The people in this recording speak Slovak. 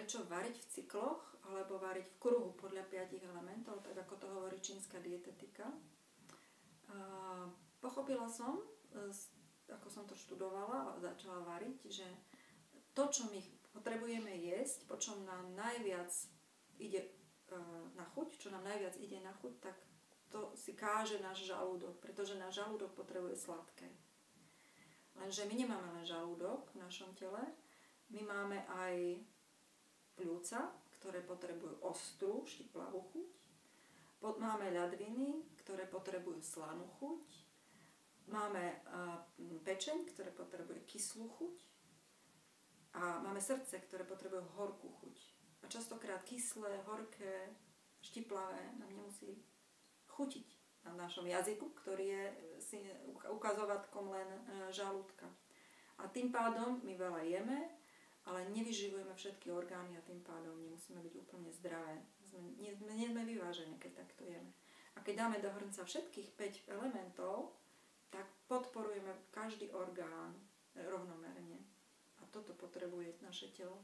prečo variť v cykloch, alebo variť v kruhu podľa 5 elementov, tak ako to hovorí čínska dietetika. Pochopila som, ako som to študovala a začala variť, že to, čo my potrebujeme jesť, po čom nám najviac ide na chuť, čo nám najviac ide na chuť, tak to si káže náš žalúdok, pretože náš žalúdok potrebuje sladké. Lenže my nemáme len žalúdok v našom tele, my máme aj pľúca, ktoré potrebujú ostrú, štiplavú chuť. Máme ľadviny, ktoré potrebujú slanú chuť. Máme pečeň, ktoré potrebuje kyslú chuť. A máme srdce, ktoré potrebujú horkú chuť. A častokrát kyslé, horké, štiplavé nám nemusí chutiť na našom jazyku, ktorý je ukazovatkom len žalúdka. A tým pádom my veľa jeme, ale nevyživujeme všetky orgány a tým pádom nemusíme byť úplne zdravé. Nie sme vyvážené, keď takto jeme. A keď dáme do hrnca všetkých 5 elementov, tak podporujeme každý orgán rovnomerne. A toto potrebuje naše telo.